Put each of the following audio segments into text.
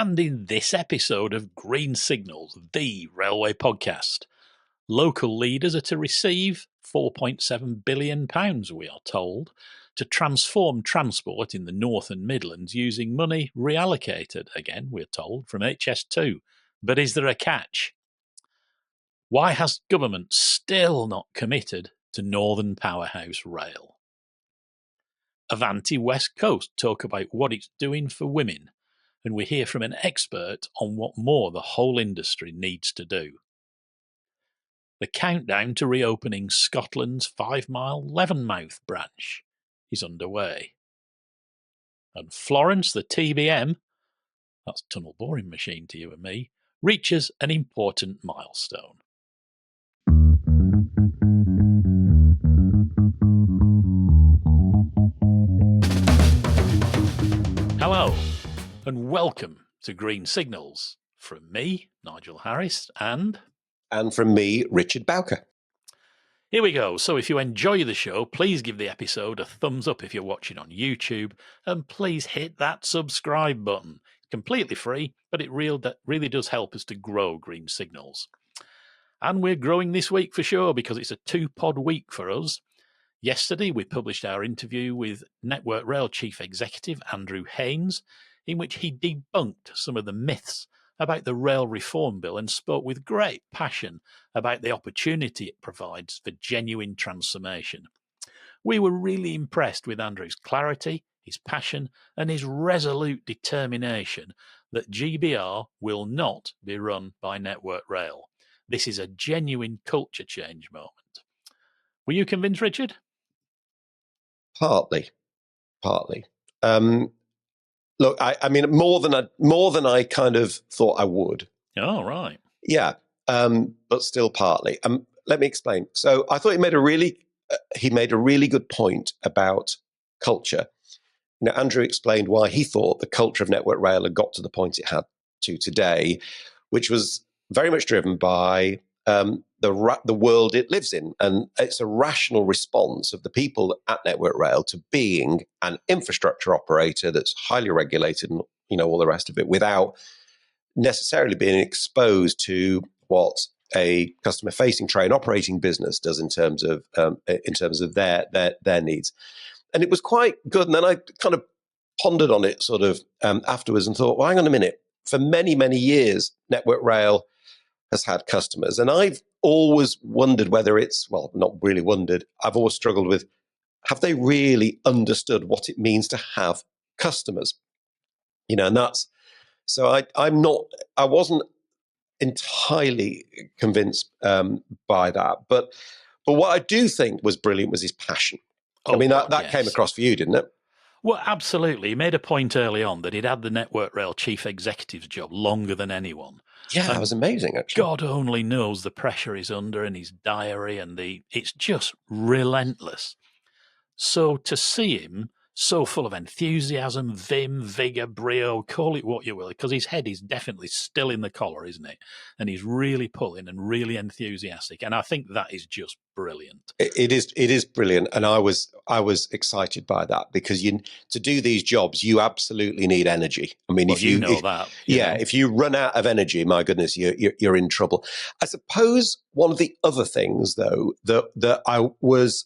And in this episode of Green Signals, the railway podcast, local leaders are to receive £4.7 billion, we are told, to transform transport in the North and Midlands using money reallocated, again, we're told, from HS2. But is there a catch? Why has government still not committed to Northern Powerhouse Rail? Avanti West Coast talk about what it's doing for women, and we hear from an expert on what more the whole industry needs to do. The countdown to reopening Scotland's 5-mile Levenmouth branch is underway. And Florence the TBM, that's tunnel boring machine to you and me, reaches an important milestone. Hello, and welcome to Green Signals from me, Nigel Harris, and from me, Richard Bowker. Here we go. So if you enjoy the show, please give the episode a thumbs up if you're watching on YouTube, and please hit that subscribe button. It's completely free, but it really does help us to grow Green Signals. And we're growing this week for sure, because it's a 2-pod week for us. Yesterday, we published our interview with Network Rail Chief Executive Andrew Haines, in which he debunked some of the myths about the rail reform bill and spoke with great passion about the opportunity it provides for genuine transformation. We were really impressed with Andrew's clarity, his passion, and his resolute determination that GBR will not be run by Network Rail. This is a genuine culture change moment. Were you convinced, Richard? Partly. Look, I mean, more than I kind of thought I would. Oh, right. Yeah, but still partly. Let me explain. So I thought he made a really good point about culture. You know, Andrew explained why he thought the culture of Network Rail had got to the point it had to today, which was very much driven by the world it lives in. And it's a rational response of the people at Network Rail to being an infrastructure operator that's highly regulated and, you know, all the rest of it, without necessarily being exposed to what a customer-facing train operating business does in terms of their needs. And it was quite good. And then I kind of pondered on it sort of afterwards and thought, well, hang on a minute. For many, many years, Network Rail has had customers. And I've always wondered whether not really wondered, I've always struggled with, have they really understood what it means to have customers? You know, and so I wasn't entirely convinced by that. But what I do think was brilliant was his passion. Oh, I mean, that yes. Came across for you, didn't it? Well, absolutely. He made a point early on that he'd had the Network Rail Chief Executive's job longer than anyone. Yeah, that was amazing, actually. God only knows the pressure he's under in his diary, and it's just relentless. So to see him so full of enthusiasm, vim, vigour, brio, call it what you will, because his head is definitely still in the collar, isn't it? And he's really pulling and really enthusiastic. And I think that is just brilliant. It is brilliant. And I was excited by that, because to do these jobs, you absolutely need energy. I mean, if you run out of energy, my goodness, you're in trouble. I suppose one of the other things, though, that I was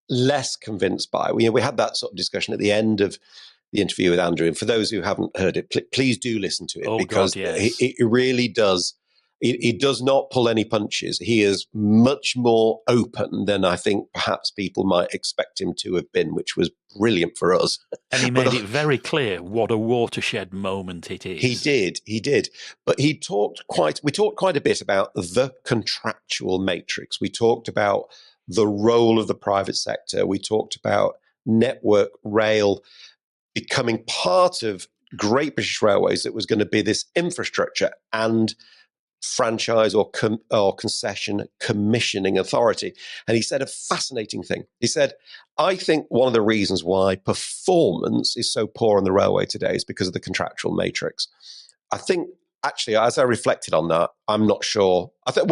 less convinced by, we had that sort of discussion at the end of the interview with Andrew. And for those who haven't heard it, please do listen to it, because it really does. He does not pull any punches. He is much more open than I think perhaps people might expect him to have been, which was brilliant for us. And he made it very clear what a watershed moment it is. He did. But we talked quite a bit about the contractual matrix. We talked about the role of the private sector. We talked about Network Rail becoming part of Great British Railways, that was going to be this infrastructure and franchise or concession commissioning authority. And he said a fascinating thing. He said, I think one of the reasons why performance is so poor on the railway today is because of the contractual matrix. I think, actually, as I reflected on that, I'm not sure. I think,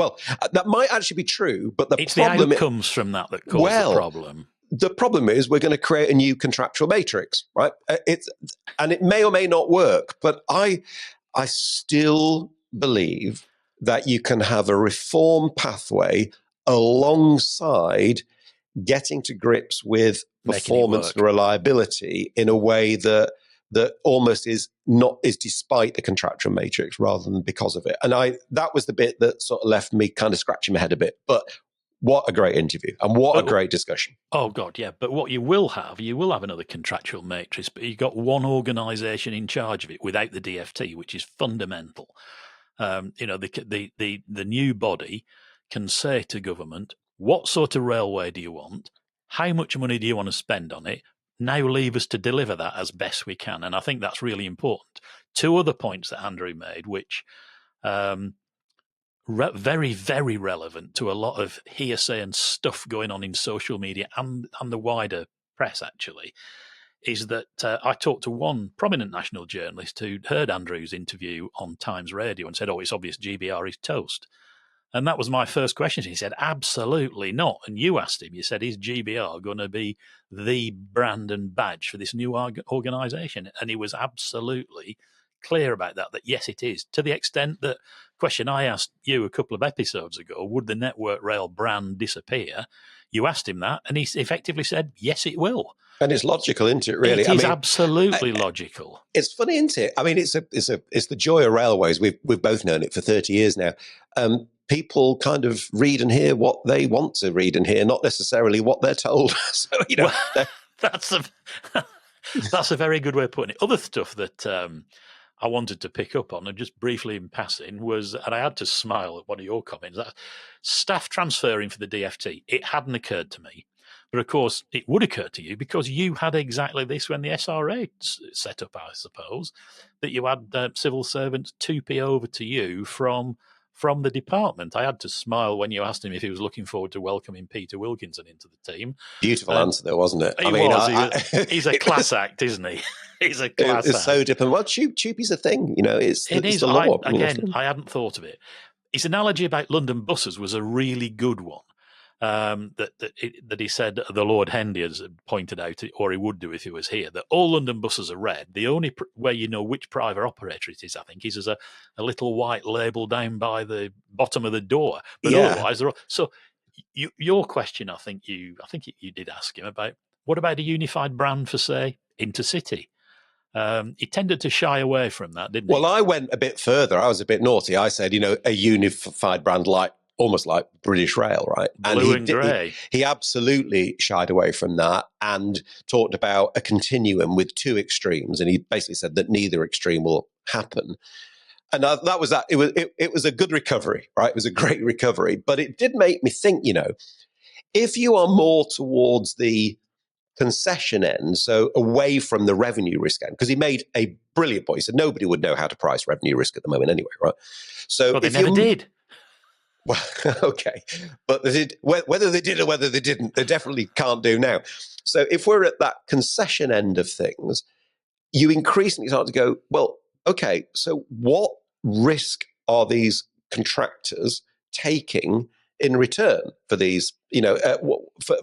that might actually be true, but it's the outcomes from that cause the problem. The problem is we're going to create a new contractual matrix, right? It may or may not work, but I I still believe that you can have a reform pathway alongside getting to grips with performance and reliability in a way that almost is despite the contractual matrix rather than because of it. And that was the bit that sort of left me kind of scratching my head a bit. But what a great interview and what a great discussion. Oh, God, yeah. But what you will have another contractual matrix, but you've got one organisation in charge of it without the DFT, which is fundamental. The new body can say to government, what sort of railway do you want? How much money do you want to spend on it? Now leave us to deliver that as best we can. And I think that's really important. Two other points that Andrew made, which very, very relevant to a lot of hearsay and stuff going on in social media and the wider press, actually, is that I talked to one prominent national journalist who heard Andrew's interview on Times Radio and said, it's obvious GBR is toast. And that was my first question. He said, absolutely not. And you asked him, you said, is GBR going to be the brand and badge for this new organisation? And he was absolutely clear about that yes, it is. To the extent that question I asked you a couple of episodes ago, would the Network Rail brand disappear? You asked him that, and he effectively said, yes, it will. And it's logical, isn't it, really? It is absolutely logical. It's funny, isn't it? I mean, it's the joy of railways. We've both known it for 30 years now. People kind of read and hear what they want to read and hear, not necessarily what they're told. So, that's a very good way of putting it. Other stuff that I wanted to pick up on, and just briefly in passing, was, and I had to smile at one of your comments, that staff transferring for the DFT, it hadn't occurred to me. But of course, it would occur to you because you had exactly this when the SRA set up, I suppose, that you had civil servants 2p over to you from the department. I had to smile when you asked him if he was looking forward to welcoming Peter Wilkinson into the team. Beautiful answer, though, wasn't it? He's a class act, isn't he? He's a class act. It's so different. Well, Choopy's a thing, it's the law. I hadn't thought of it. His analogy about London buses was a really good one. That he said the Lord Henry has pointed out, or he would do if he was here, that all London buses are red. The only way you know which private operator it is, I think, is as a little white label down by the bottom of the door. But otherwise, they're all. So your question, I think you did ask him about what about a unified brand for, say, Intercity. He tended to shy away from that, didn't he? Well, I went a bit further. I was a bit naughty. I said, a unified brand almost like British Rail, right? Blue and grey. He absolutely shied away from that and talked about a continuum with two extremes. And he basically said that neither extreme will happen. And that was that. It was a good recovery, right? It was a great recovery. But it did make me think, if you are more towards the concession end, so away from the revenue risk end, because he made a brilliant point. He said nobody would know how to price revenue risk at the moment anyway, right? So they never did. Well, okay, but whether they did or whether they didn't, they definitely can't do now. So if we're at that concession end of things, you increasingly start to go, well, okay, so what risk are these contractors taking in return for these,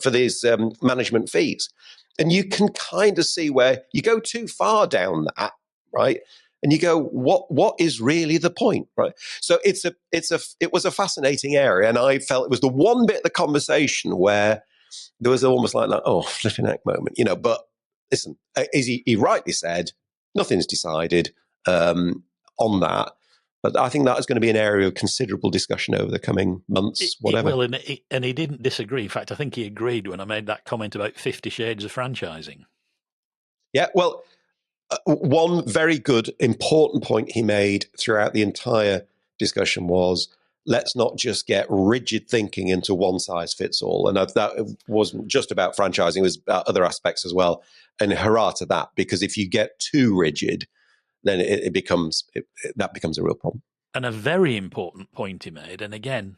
for these management fees? And you can kind of see where you go too far down that, right? And you go, what is really the point, right? So it was a fascinating area, and I felt it was the one bit of the conversation where there was almost like that, flipping heck moment, But listen, as he rightly said, nothing's decided on that. But I think that is going to be an area of considerable discussion over the coming months, whatever. And he didn't disagree. In fact, I think he agreed when I made that comment about 50 Shades of franchising. Yeah, well, one very good, important point he made throughout the entire discussion was, let's not just get rigid thinking into one size fits all. And that wasn't just about franchising, it was about other aspects as well. And hurrah to that, because if you get too rigid, then that becomes a real problem. And a very important point he made, and again,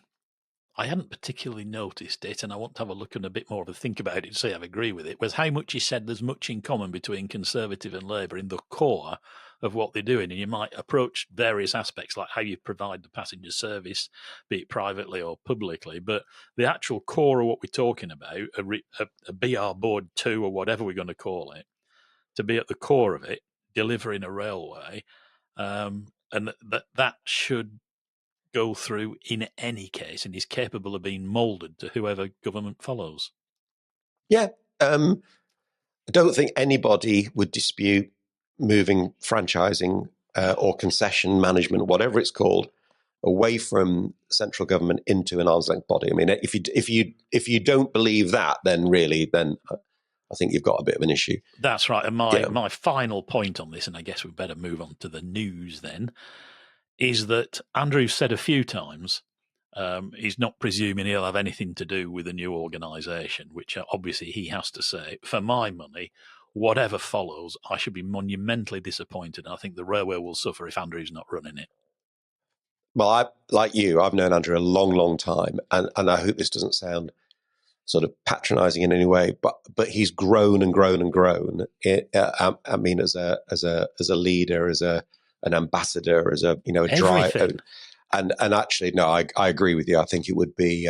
I hadn't particularly noticed it, and I want to have a look and a bit more of a think about it to see if I agree with it, was how much he said there's much in common between Conservative and Labour in the core of what they're doing. And you might approach various aspects like how you provide the passenger service, be it privately or publicly, but the actual core of what we're talking about, a BR Board 2 or whatever we're going to call it, to be at the core of it, delivering a railway, and that should go through in any case and is capable of being moulded to whoever government follows. Yeah. I don't think anybody would dispute moving franchising or concession management, whatever it's called, away from central government into an arm's length body. I mean, if you don't believe that, then I think you've got a bit of an issue. That's right. And my final point on this, and I guess we better move on to the news then, is that Andrew said a few times he's not presuming he'll have anything to do with the new organisation, which obviously he has to say, for my money, whatever follows, I should be monumentally disappointed. I think the railway will suffer if Andrew's not running it. Well, like you, I've known Andrew a long, long time, and I hope this doesn't sound sort of patronising in any way, but he's grown and grown and grown. I mean, as a leader, as an ambassador, as a driver, and actually, no, I agree with you. I think it would be,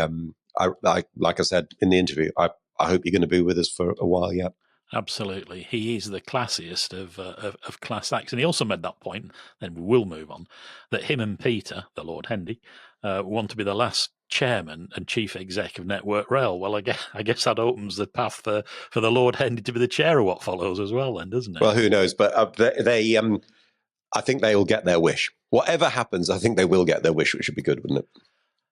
like I said in the interview, I hope you're going to be with us for a while yet. Absolutely. He is the classiest of class acts. And he also made that point, then we will move on, that him and Peter, the Lord Henry, want to be the last chairman and chief exec of Network Rail. Well, I guess that opens the path for the Lord Henry to be the chair of what follows as well, then, doesn't it? Well, who knows? But I think they will get their wish. Whatever happens, I think they will get their wish, which would be good, wouldn't it?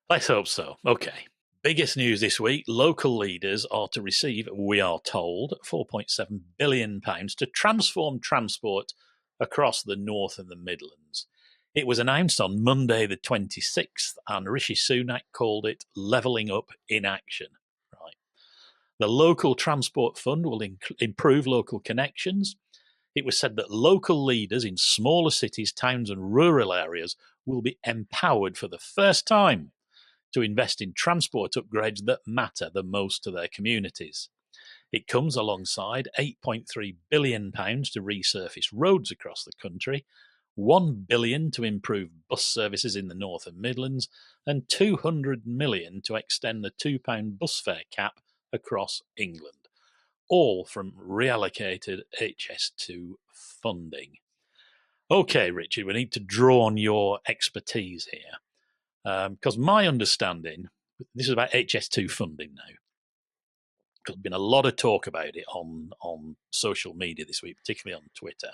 Let's hope so. Okay. Biggest news this week, local leaders are to receive, we are told, £4.7 billion to transform transport across the North and the Midlands. It was announced on Monday the 26th, and Rishi Sunak called it levelling up in action. Right. The local transport fund will improve local connections. It was said that local leaders in smaller cities, towns and rural areas will be empowered for the first time to invest in transport upgrades that matter the most to their communities. It comes alongside £8.3 billion to resurface roads across the country, £1 billion to improve bus services in the North and Midlands, and £200 million to extend the £2 bus fare cap across England, all from reallocated HS2 funding. Okay, Richard, we need to draw on your expertise here. Because my understanding, this is about HS2 funding now, because there's been a lot of talk about it on social media this week, particularly on Twitter,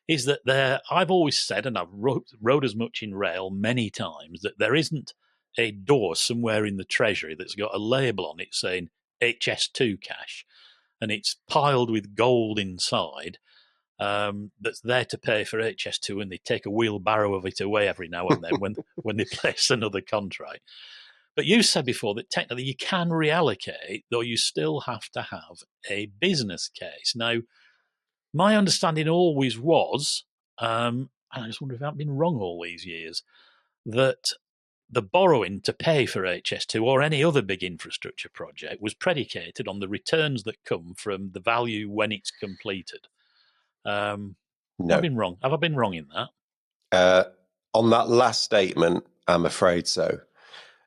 is that I've always said, and I've wrote as much in Rail many times, that there isn't a door somewhere in the Treasury that's got a label on it saying HS2 cash, and it's piled with gold inside, that's there to pay for HS2, and they take a wheelbarrow of it away every now and then when they place another contract. But you said before that technically you can reallocate, though you still have to have a business case. Now, my understanding always was, and I just wonder if I've been wrong all these years, that the borrowing to pay for HS2 or any other big infrastructure project was predicated on the returns that come from the value when it's completed. No. Have I been wrong? Have I been wrong in that? On that last statement, I'm afraid so.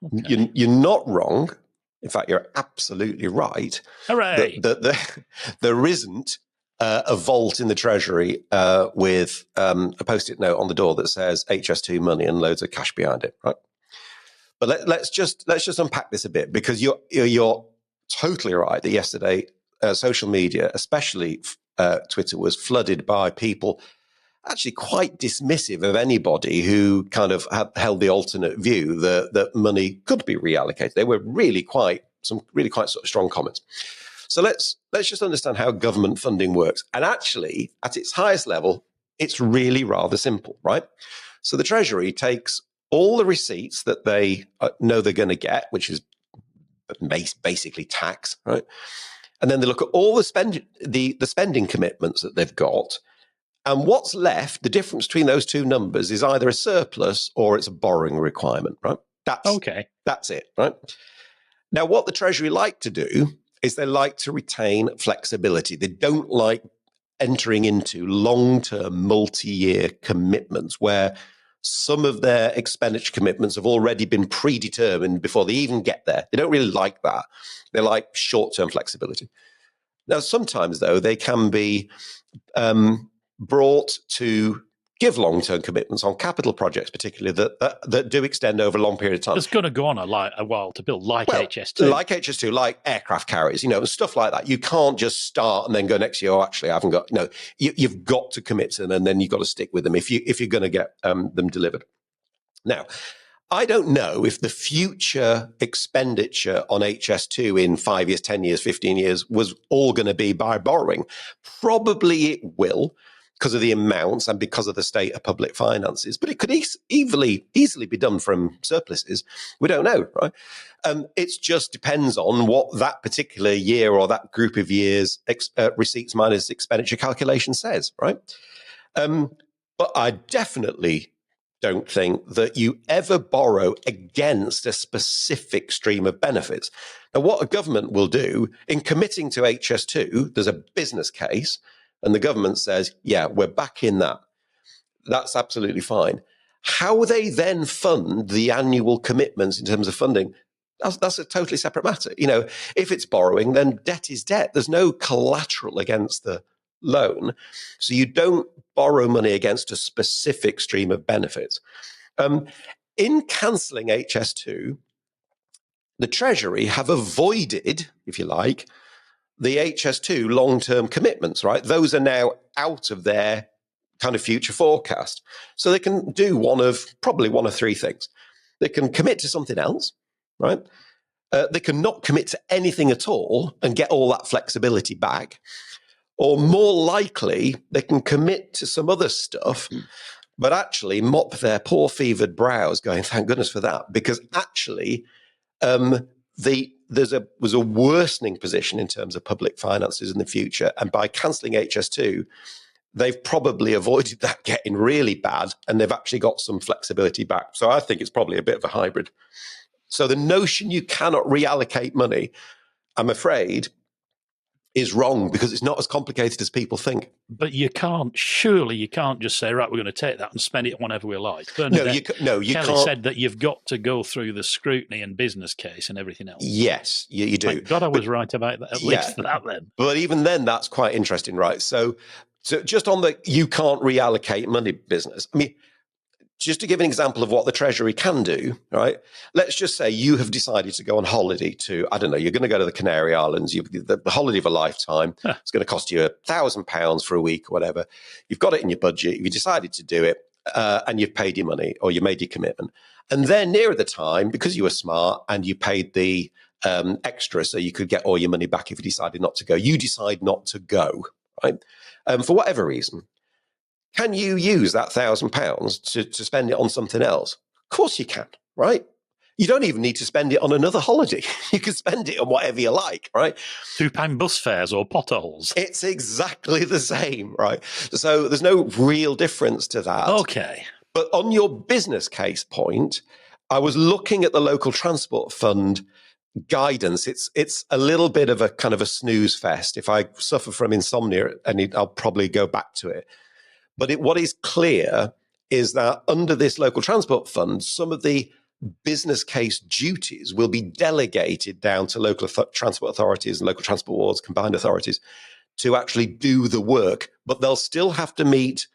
Okay. You're not wrong. In fact, you're absolutely right. Hooray! There isn't a vault in the Treasury with a post-it note on the door that says HS2 money and loads of cash behind it, right? But let's just unpack this a bit, because you're totally right that yesterday social media, especially Twitter, was flooded by people actually quite dismissive of anybody who kind of held the alternate view that money could be reallocated. They were some really quite sort of strong comments. So let's just understand how government funding works. And actually, at its highest level, it's really rather simple, right? So the Treasury takes all the receipts that they know they're going to get, which is basically tax, right? And then they look at all the spending commitments that they've got. And what's left, the difference between those two numbers is either a surplus or it's a borrowing requirement, right? That's it, right? Now, what the Treasury like to do is they like to retain flexibility. They don't like entering into long-term, multi-year commitments where some of their expenditure commitments have already been predetermined before they even get there. They don't really like that. They like short-term flexibility. Now, sometimes, though, they can be brought to give long-term commitments on capital projects, particularly that do extend over a long period of time. It's going to go on a while to build, like HS2. Like HS2, like aircraft carriers, stuff like that. You can't just start and then go next year, oh, actually, I haven't got... No, you've got to commit to them, and then you've got to stick with them if you're going to get them delivered. Now, I don't know if the future expenditure on HS2 in 5 years, 10 years, 15 years was all going to be by borrowing. Probably it will, because of the amounts and because of the state of public finances. But it could easily be done from surpluses. We don't know, right? It just depends on what that particular year or that group of years receipts minus expenditure calculation says, right? But I definitely don't think that you ever borrow against a specific stream of benefits. Now, what a government will do in committing to HS2, there's a business case, and the government says, yeah, we're back in that. That's absolutely fine. How they then fund the annual commitments in terms of funding, that's a totally separate matter. If it's borrowing, then debt is debt. There's no collateral against the loan. So you don't borrow money against a specific stream of benefits. In cancelling HS2, the Treasury have avoided, if you like, the HS2 long-term commitments, right? Those are now out of their kind of future forecast. So they can do probably one of three things. They can commit to something else, right? They can not commit to anything at all and get all that flexibility back. Or more likely, they can commit to some other stuff, but actually mop their poor fevered brows going, thank goodness for that, because actually was a worsening position in terms of public finances in the future. And by cancelling HS2, they've probably avoided that getting really bad, and they've actually got some flexibility back. So I think it's probably a bit of a hybrid. So the notion you cannot reallocate money, I'm afraid, is wrong, because it's not as complicated as people think. But surely you can't just say, right, we're going to take that and spend it whenever we like. You Kelly can't. said that you've got to go through the scrutiny and business case and everything else. Yes, you do. Thank God I was right about that, at least for that then. But even then, that's quite interesting, right? So just on the you can't reallocate money business, I mean, just to give an example of what the Treasury can do, right? Let's just say you have decided to go on holiday to, I don't know, you're going to go to the Canary Islands, the holiday of a lifetime. It's going to cost you £1,000 for a week or whatever. You've got it in your budget. You decided to do it, and you've paid your money, or you made your commitment. And then nearer the time, because you were smart and you paid the extra so you could get all your money back if you decided not to go, you decide not to go, right? For whatever reason. Can you use that £1,000 to spend it on something else? Of course you can, right? You don't even need to spend it on another holiday. You can spend it on whatever you like, right? £2 bus fares or potholes. It's exactly the same, right? So there's no real difference to that. Okay. But on your business case point, I was looking at the local transport fund guidance. It's a little bit of a kind of a snooze fest. If I suffer from insomnia, I'll probably go back to it. But what is clear is that under this local transport fund, some of the business case duties will be delegated down to local transport authorities and local transport boards, combined authorities, to actually do the work. But they'll still have to use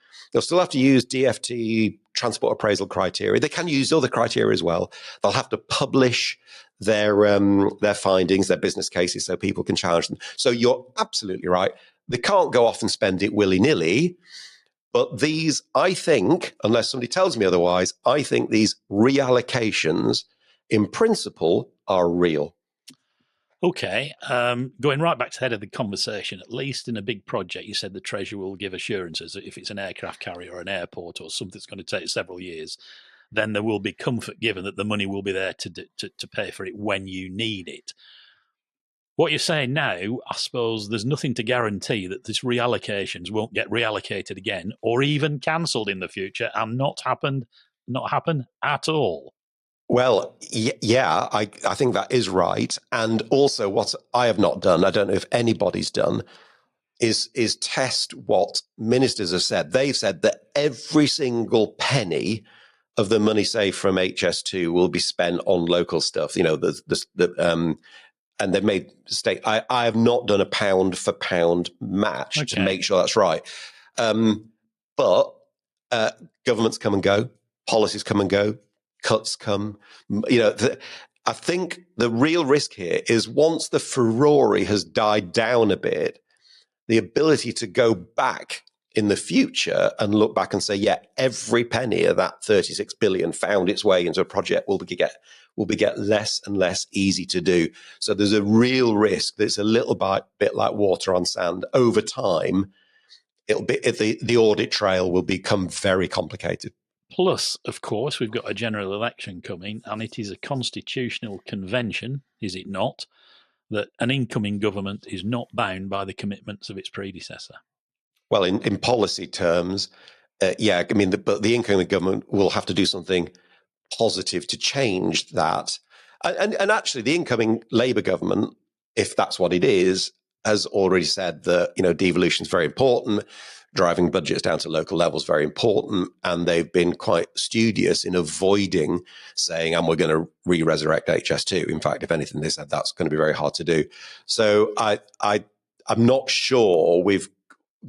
DFT transport appraisal criteria. They can use other criteria as well. They'll have to publish their findings, their business cases, so people can challenge them. So you're absolutely right. They can't go off and spend it willy-nilly. But these, I think, unless somebody tells me otherwise, I think these reallocations in principle are real. Okay. Going right back to the head of the conversation, at least in a big project, you said the Treasury will give assurances that if it's an aircraft carrier or an airport or something that's going to take several years, then there will be comfort given that the money will be there to pay for it when you need it. What you're saying now, I suppose there's nothing to guarantee that this reallocations won't get reallocated again or even cancelled in the future and not happen at all. Well, yeah, I think that is right. And also what I have not done, I don't know if anybody's done, is test what ministers have said. They've said that every single penny of the money saved from HS2 will be spent on local stuff. And they've made state. I have not done a pound for pound match to make sure that's right. But governments come and go, policies come and go, cuts come. I think the real risk here is once the furore has died down a bit, the ability to go back in the future and look back and say, yeah, every penny of that 36 billion found its way into a project will get less and less easy to do. So there's a real risk that it's a little bit like water on sand. Over time, the audit trail will become very complicated. Plus, of course, we've got a general election coming, and it is a constitutional convention, is it not, that an incoming government is not bound by the commitments of its predecessor. Well, in policy terms, yeah, I mean, but the incoming government will have to do something positive to change that. And actually, the incoming Labour government, if that's what it is, has already said that, devolution is very important. Driving budgets down to local level is very important. And they've been quite studious in avoiding saying, and we're going to re-resurrect HS2. In fact, if anything, they said that's going to be very hard to do. So I'm not sure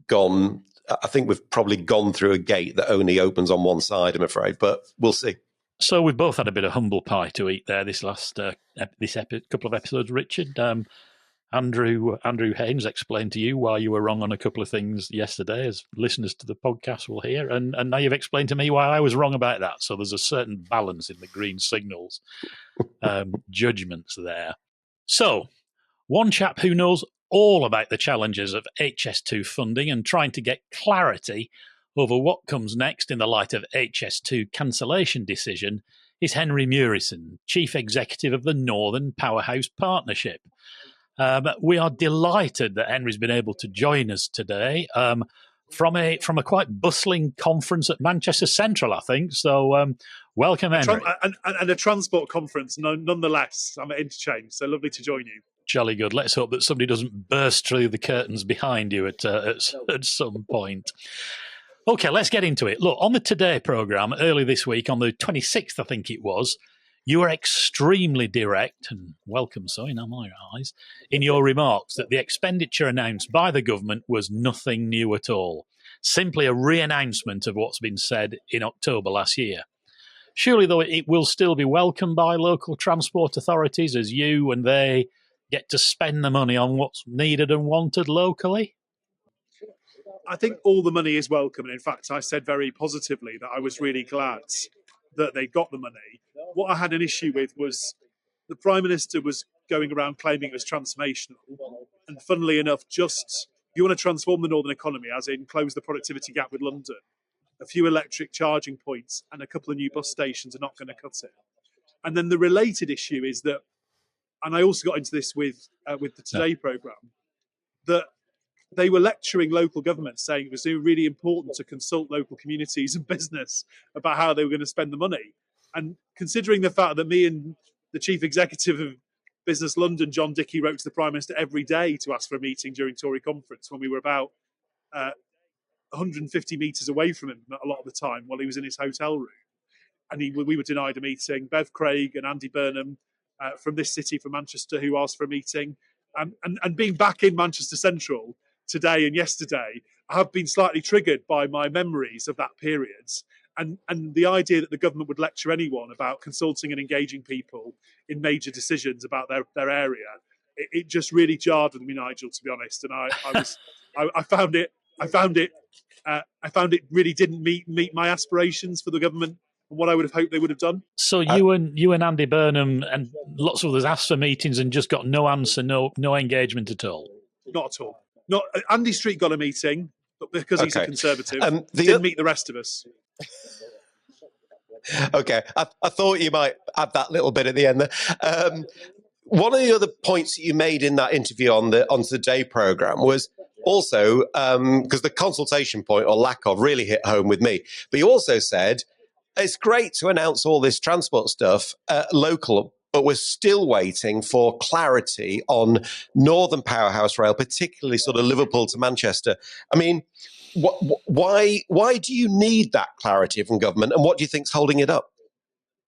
I think we've probably gone through a gate that only opens on one side, I'm afraid, but we'll see. So we've both had a bit of humble pie to eat there this last couple of episodes, Richard. Andrew Haines explained to you why you were wrong on a couple of things yesterday, as listeners to the podcast will hear, and now you've explained to me why I was wrong about that. So there's a certain balance in the green signals judgments there. So one chap who knows all about the challenges of HS2 funding and trying to get clarity over what comes next in the light of HS2 cancellation decision is Henri Murison, Chief Executive of the Northern Powerhouse Partnership. We are delighted that Henri's been able to join us today from a quite bustling conference at Manchester Central, I think. So welcome, Henri. And a transport conference, nonetheless. I'm at Interchange, so lovely to join you. Jolly good. Let's hope that somebody doesn't burst through the curtains behind you at some point. Okay, let's get into it. Look, on the Today programme early this week, on the 26th, I think it was, you were extremely direct, and welcome so in my eyes, in your remarks that the expenditure announced by the government was nothing new at all, simply a re-announcement of what's been said in October last year. Surely, though, it will still be welcomed by local transport authorities as you and they get to spend the money on what's needed and wanted locally? I think all the money is welcome. And in fact, I said very positively that I was really glad that they got the money. What I had an issue with was the Prime Minister was going around claiming it was transformational. And funnily enough, you want to transform the northern economy, as in close the productivity gap with London. A few electric charging points and a couple of new bus stations are not going to cut it. And then the related issue is that, and I also got into this with the Today programme, that they were lecturing local governments, saying it was really important to consult local communities and business about how they were going to spend the money. And considering the fact that me and the chief executive of Business London, John Dickey, wrote to the Prime Minister every day to ask for a meeting during Tory conference when we were about 150 metres away from him a lot of the time while he was in his hotel room. And we were denied a meeting. Bev Craig and Andy Burnham from this city, from Manchester, who asked for a meeting. And being back in Manchester Central today and yesterday, I have been slightly triggered by my memories of that period. And the idea that the government would lecture anyone about consulting and engaging people in major decisions about their area, it just really jarred with me, Nigel, to be honest. And I found it really didn't meet my aspirations for the government and what I would have hoped they would have done. So you and Andy Burnham and lots of others asked for meetings and just got no answer, no engagement at all? Not at all. Not Andy Street got a meeting, but because he's a Conservative, didn't meet the rest of us. Okay, I thought you might add that little bit at the end there. One of the other points that you made in that interview on the Today programme was also, because the consultation point or lack of really hit home with me, but you also said, it's great to announce all this transport stuff local, but we're still waiting for clarity on Northern Powerhouse Rail, particularly sort of Liverpool to Manchester. I mean, why do you need that clarity from government, and what do you think's holding it up?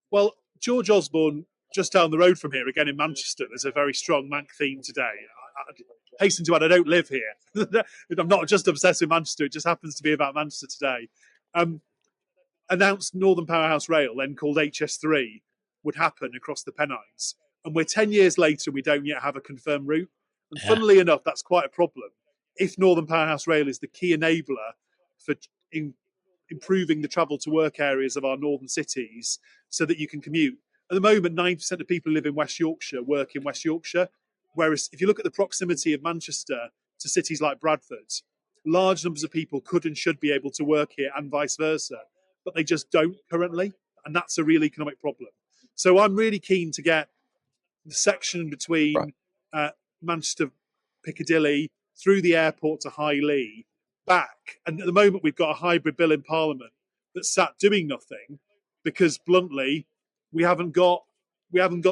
Well, George Osborne, just down the road from here, again in Manchester, there's a very strong Manc theme today. I hasten to add, I don't live here. I'm not just obsessed with Manchester. It just happens to be about Manchester today. announced Northern Powerhouse Rail, then called HS3, would happen across the Pennines. And we're 10 years later and we don't yet have a confirmed route. And funnily enough, that's quite a problem. If Northern Powerhouse Rail is the key enabler for improving the travel to work areas of our northern cities so that you can commute. At the moment, 90% of people who live in West Yorkshire work in West Yorkshire. Whereas if you look at the proximity of Manchester to cities like Bradford, large numbers of people could and should be able to work here and vice versa, but they just don't currently. And that's a real economic problem. So I'm really keen to get the section between Manchester, Piccadilly, through the airport to High Lee, back. And at the moment, we've got a hybrid bill in Parliament that's sat doing nothing because, bluntly, we haven't got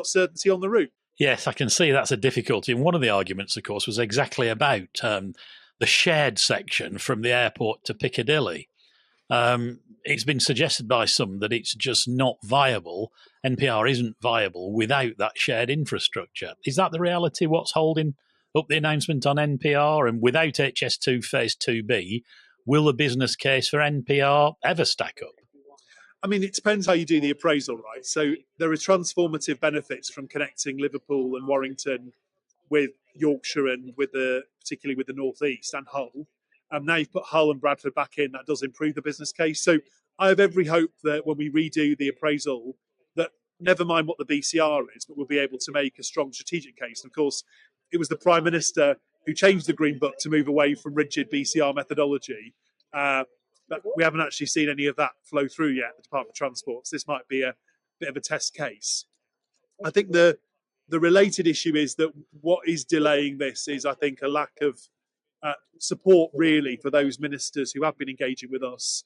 certainty on the route. Yes, I can see that's a difficulty. And one of the arguments, of course, was exactly about the shared section from the airport to Piccadilly. It's been suggested by some that it's just not viable. NPR isn't viable without that shared infrastructure. Is that the reality? What's holding up the announcement on NPR? And without HS2 Phase 2B, will the business case for NPR ever stack up? I mean, it depends how you do the appraisal, right? So there are transformative benefits from connecting Liverpool and Warrington with Yorkshire and particularly with the North East and Hull. Now you've put Hull and Bradford back in, that does improve the business case. So I have every hope that when we redo the appraisal, that never mind what the BCR is, but we'll be able to make a strong strategic case. And of course, it was the Prime Minister who changed the Green Book to move away from rigid BCR methodology. But we haven't actually seen any of that flow through yet, the Department of Transport. So this might be a bit of a test case. I think the related issue is that what is delaying this is, I think, a lack of support, really, for those ministers who have been engaging with us.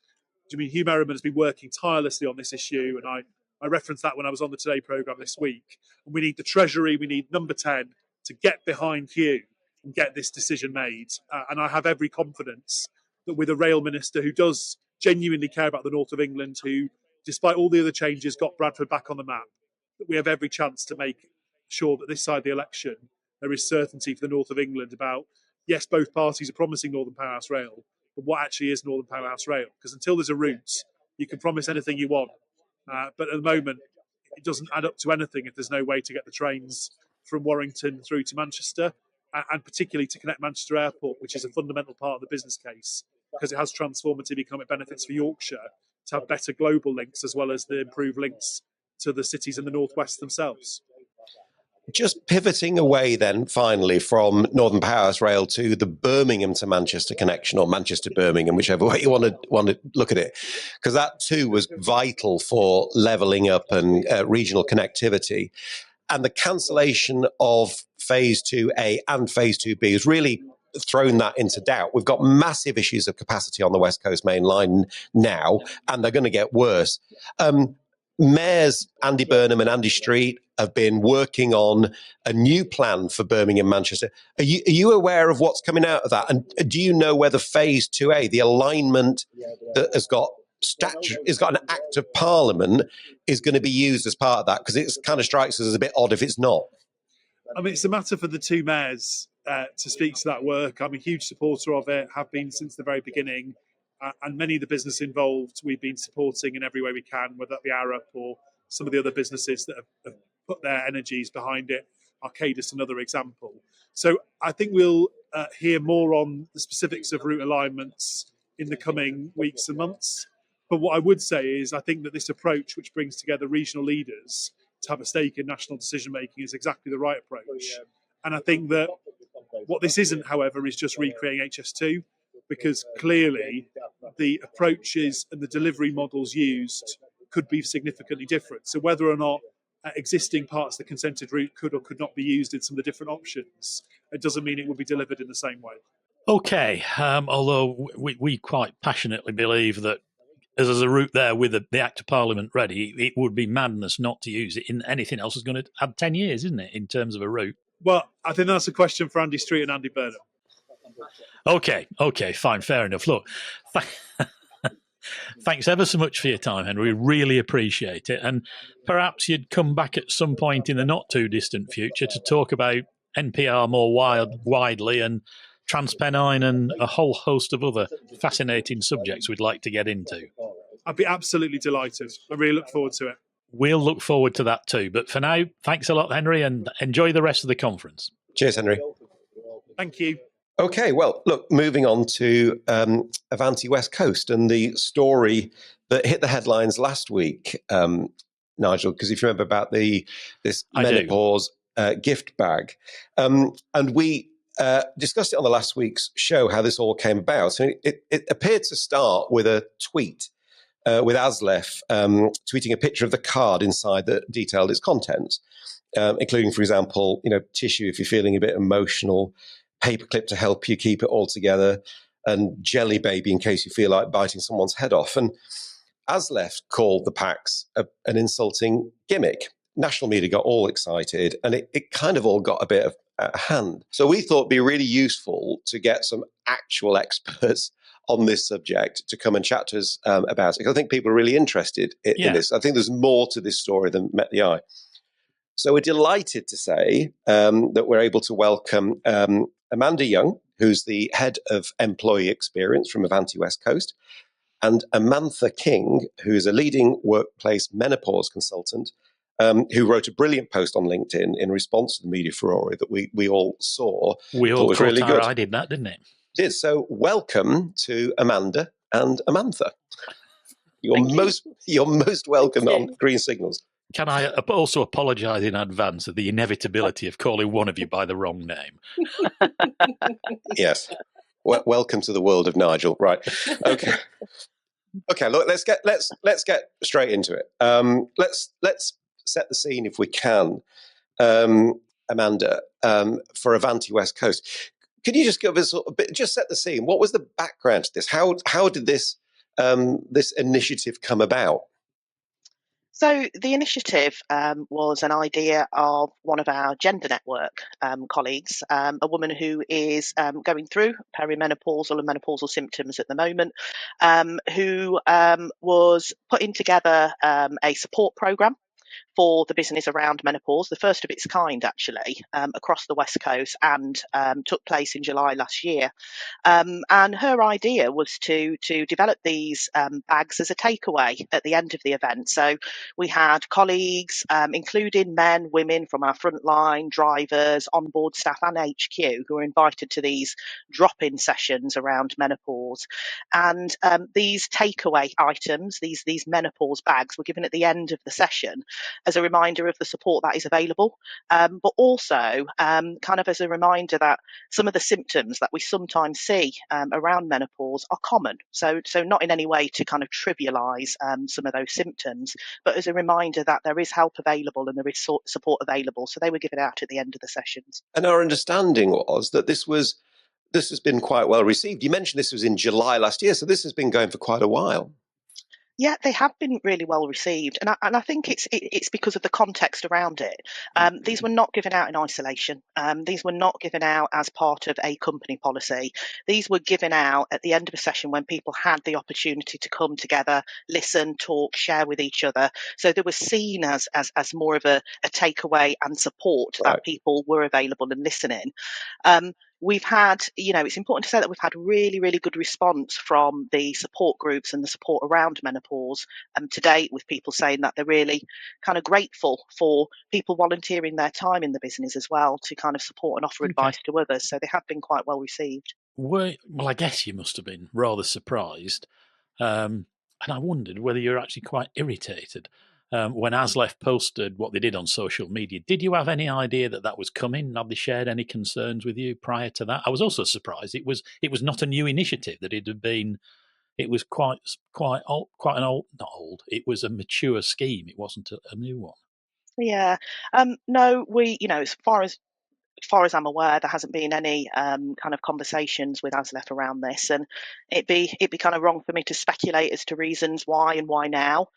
I mean, Hugh Merriman has been working tirelessly on this issue, and I referenced that when I was on the Today programme this week. And we need the Treasury, we need Number 10 to get behind Hugh and get this decision made. And I have every confidence that with a rail minister who does genuinely care about the north of England, who, despite all the other changes, got Bradford back on the map, that we have every chance to make sure that this side of the election there is certainty for the north of England about, yes, both parties are promising Northern Powerhouse Rail, but what actually is Northern Powerhouse Rail? Because until there's a route, you can promise anything you want. But at the moment, it doesn't add up to anything if there's no way to get the trains from Warrington through to Manchester, and particularly to connect Manchester Airport, which is a fundamental part of the business case, because it has transformative economic benefits for Yorkshire to have better global links as well as the improved links to the cities in the northwest themselves. Just pivoting away then, finally, from Northern Powerhouse Rail to the Birmingham to Manchester connection, or Manchester Birmingham, whichever way you want to look at it, because that too was vital for levelling up and regional connectivity. And the cancellation of Phase 2A and Phase 2B has really thrown that into doubt. We've got massive issues of capacity on the West Coast Main Line now, and they're going to get worse. Mayors Andy Burnham and Andy Street have been working on a new plan for Birmingham, Manchester. Are you aware of what's coming out of that? And do you know whether Phase 2A, the alignment that has got an act of Parliament, is going to be used as part of that? Because it kind of strikes us as a bit odd if it's not. I mean, it's a matter for the two mayors to speak to that work. I'm a huge supporter of it, have been since the very beginning. And many of the business involved, we've been supporting in every way we can, whether that be Arup or some of the other businesses that have put their energies behind it. Arcadis, another example. So I think we'll hear more on the specifics of route alignments in the coming weeks and months. But what I would say is I think that this approach, which brings together regional leaders to have a stake in national decision-making, is exactly the right approach. And I think that what this isn't, however, is just recreating HS2, because clearly the approaches and the delivery models used could be significantly different. So whether or not existing parts of the consented route could or could not be used in some of the different options, it doesn't mean it will be delivered in the same way. Okay, although we quite passionately believe that as there's a route there with the Act of Parliament ready, it would be madness not to use it in anything else. Is going to add 10 years, isn't it, in terms of a route? Well, I think that's a question for Andy Street and Andy Burnham. Okay, fine, fair enough. Look, thanks ever so much for your time, Henry. We really appreciate it. And perhaps you'd come back at some point in the not too distant future to talk about NPR more widely and TransPennine and a whole host of other fascinating subjects we'd like to get into. I'd be absolutely delighted. I really look forward to it. We'll look forward to that too. But for now, thanks a lot, Henry, and enjoy the rest of the conference. Cheers, Henry. Thank you. Okay, well, look, moving on to Avanti West Coast and the story that hit the headlines last week, Nigel, because if you remember about this menopause gift bag. And we discussed it on the last week's show, how this all came about. So it appeared to start with a tweet with Aslef tweeting a picture of the card inside that detailed its contents, including, for example, tissue if you're feeling a bit emotional, paperclip to help you keep it all together, and jelly baby in case you feel like biting someone's head off. And Aslef called the packs an insulting gimmick. National media got all excited, and it kind of all got a bit of a hand. So we thought it'd be really useful to get some actual experts on this subject to come and chat to us about it. Because I think people are really interested in this. I think there's more to this story than met the eye. So we're delighted to say that we're able to welcome Amanda Young, who's the head of employee experience from Avanti West Coast, and Amantha King, who is a leading workplace menopause consultant, who wrote a brilliant post on LinkedIn in response to the media furore that we all saw. We all caught really our eye in that, didn't it? It did. So welcome to Amanda and Amantha. You're most welcome on Green Signals. Can I also apologise in advance of the inevitability of calling one of you by the wrong name? Yes. Welcome to the world of Nigel. Right. Okay. Okay. Look, let's get straight into it. Let's set the scene if we can, Amanda, for Avanti West Coast. Could you just give us a bit? Just set the scene. What was the background to this? How did this initiative come about? So the initiative was an idea of one of our gender network colleagues, a woman who is going through perimenopausal and menopausal symptoms at the moment, who was putting together a support programme for the business around menopause, the first of its kind actually, across the West Coast, and took place in July last year. And her idea was to develop these bags as a takeaway at the end of the event. So we had colleagues, including men, women from our frontline, drivers, onboard staff and HQ, who were invited to these drop-in sessions around menopause. And these takeaway items, these menopause bags, were given at the end of the session as a reminder of the support that is available, but also kind of as a reminder that some of the symptoms that we sometimes see around menopause are common. So not in any way to kind of trivialise some of those symptoms, but as a reminder that there is help available and there is support available. So they were given out at the end of the sessions. And our understanding was that this has been quite well received. You mentioned this was in July last year, so this has been going for quite a while. Yeah, they have been really well received, and I think it's because of the context around it. These were not given out in isolation. These were not given out as part of a company policy. These were given out at the end of a session when people had the opportunity to come together, listen, talk, share with each other. So they were seen as more of a takeaway and support that people were available and listening. We've had, it's important to say that we've had really, really good response from the support groups and the support around menopause to date, with people saying that they're really kind of grateful for people volunteering their time in the business as well to kind of support and offer advice to others. So they have been quite well received. Well, I guess you must have been rather surprised. And I wondered whether you're actually quite irritated. When Aslef posted what they did on social media, did you have any idea that was coming? Have they shared any concerns with you prior to that? I was also surprised it was not a new initiative, that it had been. It was quite old, not old. It was a mature scheme. It wasn't a new one. Yeah. No, we, as far as I'm aware, there hasn't been any kind of conversations with Aslef around this, and it'd be kind of wrong for me to speculate as to reasons why and why now,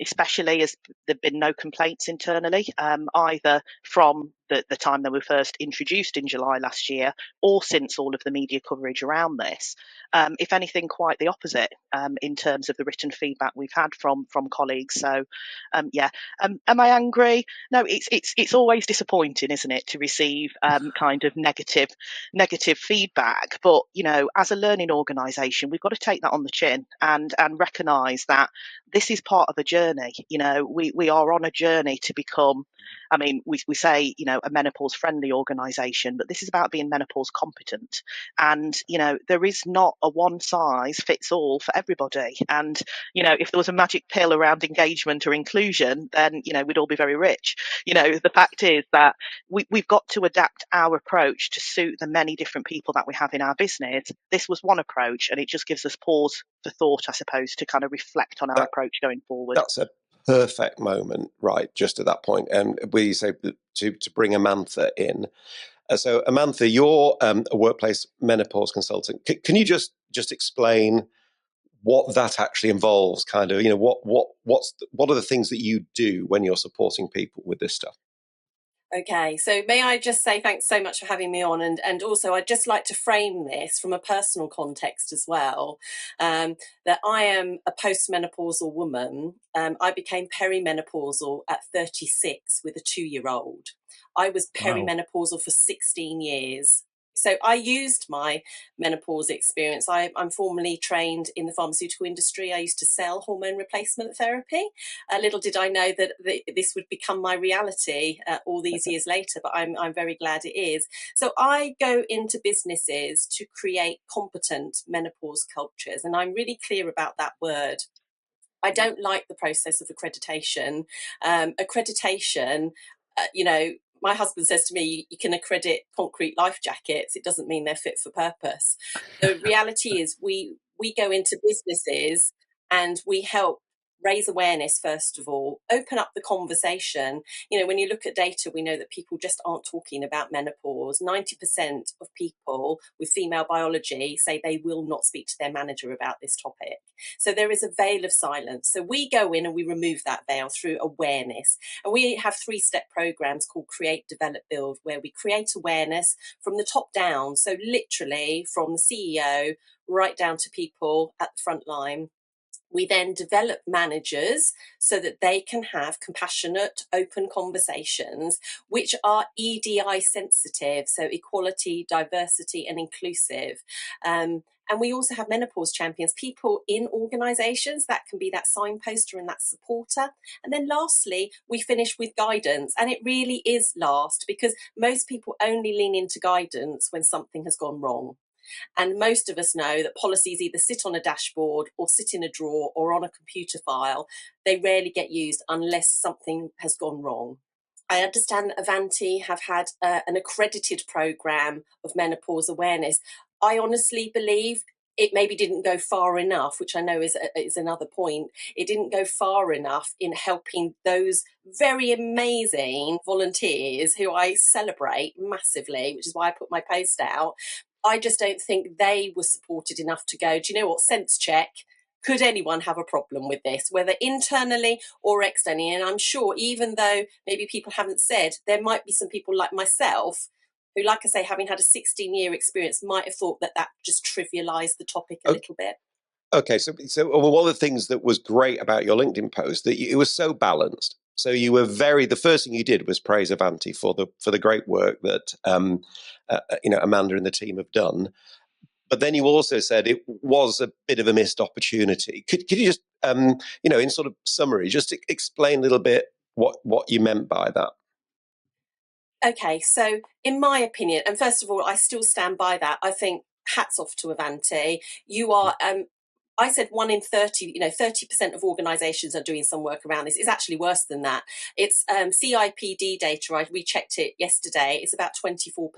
especially as there've been no complaints internally, either from the time they were first introduced in July last year, or since all of the media coverage around this. If anything, quite the opposite in terms of the written feedback we've had from colleagues. So, am I angry? No, it's always disappointing, isn't it, to receive kind of negative feedback. But as a learning organisation, we've got to take that on the chin and recognise that this is part of a journey. We are on a journey to become. I mean, we say, a menopause friendly organisation, but this is about being menopause competent. And, there is not a one size fits all for everybody. And, if there was a magic pill around engagement or inclusion, then, we'd all be very rich. The fact is that we've got to adapt our approach to suit the many different people that we have in our business. This was one approach, and it just gives us pause for thought, I suppose, to kind of reflect on our approach going forward. That's a perfect moment, right, just at that point. And we say to bring Amantha in. So Amantha, you're a workplace menopause consultant. Can you just explain what that actually involves? Kind of, what are the things that you do when you're supporting people with this stuff? Okay, so may I just say thanks so much for having me on, and also I'd just like to frame this from a personal context as well, that I am a postmenopausal woman. I became perimenopausal at 36 with a 2-year-old. I was perimenopausal for 16 years. So I used my menopause experience. I'm formally trained in the pharmaceutical industry. I used to sell hormone replacement therapy. Little did I know that this would become my reality all these years later, but I'm very glad it is. So I go into businesses to create competent menopause cultures, and I'm really clear about that word. I don't like the process of accreditation. Accreditation, my husband says to me, you can accredit concrete life jackets. It doesn't mean they're fit for purpose. The reality is we go into businesses and we help raise awareness, first of all, open up the conversation. When you look at data, we know that people just aren't talking about menopause. 90% of people with female biology say they will not speak to their manager about this topic. So there is a veil of silence. So we go in and we remove that veil through awareness. And we have 3-step programs called Create, Develop, Build, where we create awareness from the top down. So literally from the CEO right down to people at the front line. We then develop managers so that they can have compassionate, open conversations, which are EDI sensitive, so equality, diversity, and inclusive. And we also have menopause champions, people in organisations that can be that signposter and that supporter. And then lastly, we finish with guidance. And it really is last, because most people only lean into guidance when something has gone wrong. And most of us know that policies either sit on a dashboard or sit in a drawer or on a computer file. They rarely get used unless something has gone wrong. I understand that Avanti have had an accredited programme of menopause awareness. I honestly believe it maybe didn't go far enough, which I know is another point. It didn't go far enough in helping those very amazing volunteers who I celebrate massively, which is why I put my post out. I just don't think they were supported enough to go, do you know what, sense check. Could anyone have a problem with this, whether internally or externally? And I'm sure, even though maybe people haven't said, there might be some people like myself who, like I say, having had a 16-year experience, might have thought that just trivialised the topic a little bit. Okay, so one of the things that was great about your LinkedIn post, that it was so balanced. So you were the first thing you did was praise Avanti for the great work that Amanda and the team have done. But then you also said it was a bit of a missed opportunity. Could you just, in sort of summary, just explain a little bit what you meant by that? Okay, so in my opinion, and first of all, I still stand by that. I think hats off to Avanti. You are, I said 1 in 30, 30% of organisations are doing some work around this. It's actually worse than that. It's CIPD data. We checked it yesterday. It's about 24%.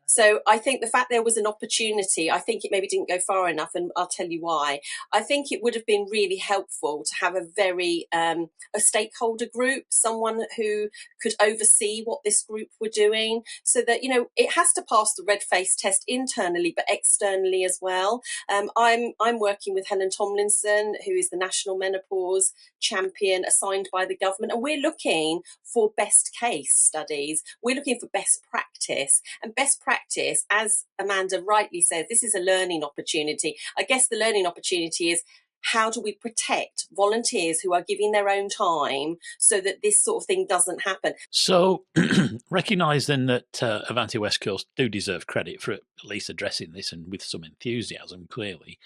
So I think the fact there was an opportunity, I think it maybe didn't go far enough, and I'll tell you why. I think it would have been really helpful to have a stakeholder group, someone who could oversee what this group were doing, so that, you know, it has to pass the red face test internally, but externally as well. I'm working with Helen Tomlinson, who is the National Menopause Champion assigned by the government, and we're looking for best case studies. We're looking for best practice, and best practice, as Amanda rightly says, this is a learning opportunity. I guess the learning opportunity is, how do we protect volunteers who are giving their own time so that this sort of thing doesn't happen? So recognise then that Avanti West Coast do deserve credit for at least addressing this, and with some enthusiasm, clearly.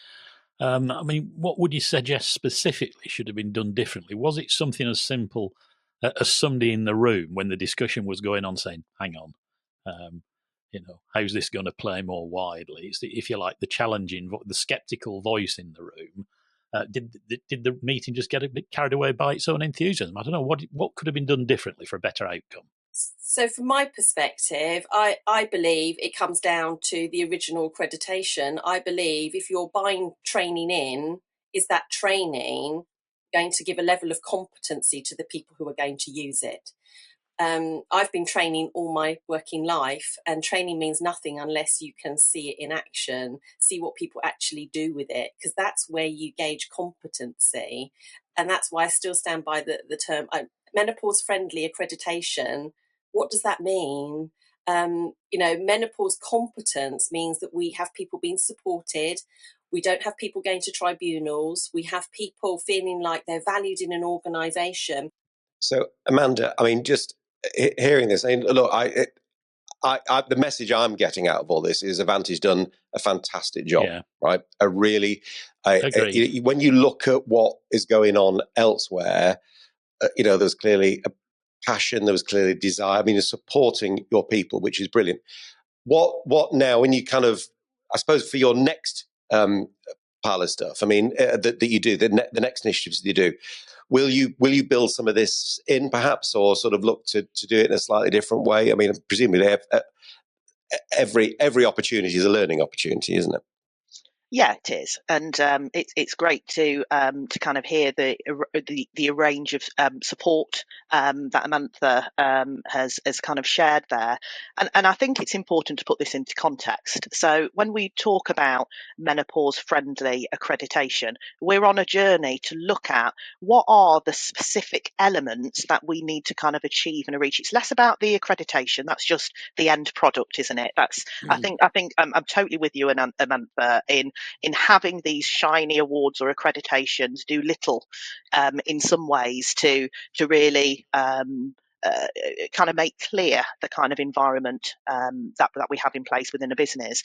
I mean, what would you suggest specifically should have been done differently? Was it something as simple as somebody in the room when the discussion was going on saying, hang on, you know, how's this going to play more widely? It's, if you like, the challenging, the sceptical voice in the room. Did the meeting just get a bit carried away by its own enthusiasm? I don't know. What could have been done differently for a better outcome? So from my perspective, I believe it comes down to the original accreditation. I believe if you're buying training in, is that training going to give a level of competency to the people who are going to use it? I've been training all my working life, and training means nothing unless you can see it in action, see what people actually do with it, because that's where you gauge competency. And that's why I still stand by the term menopause-friendly accreditation. What does that mean? You know, menopause competence means that we have people being supported. We don't have people going to tribunals. We have people feeling like they're valued in an organisation. So, Amanda, I mean, just hearing this, I mean, look, the message I'm getting out of all this is Avanti's done a fantastic job, right? A really, when you look at what is going on elsewhere, you know, there's clearly a passion, there was clearly desire. I mean, you're supporting your people, which is brilliant. What now, when you kind of, I suppose, for your next pile of stuff, I mean, that you do, the next initiatives that you do, will you build some of this in perhaps, or sort of look to do it in a slightly different way? I mean, presumably every opportunity is a learning opportunity, isn't it? Yeah, it is, and it's great to kind of hear the range of support that Amantha has kind of shared there, and I think it's important to put this into context. So when we talk about menopause friendly accreditation, we're on a journey to look at what are the specific elements that we need to kind of achieve and reach. It's less about the accreditation; that's just the end product, isn't it? That's I think I'm totally with you, and Amantha, in having these shiny awards or accreditations do little in some ways to really kind of make clear the kind of environment that we have in place within a business.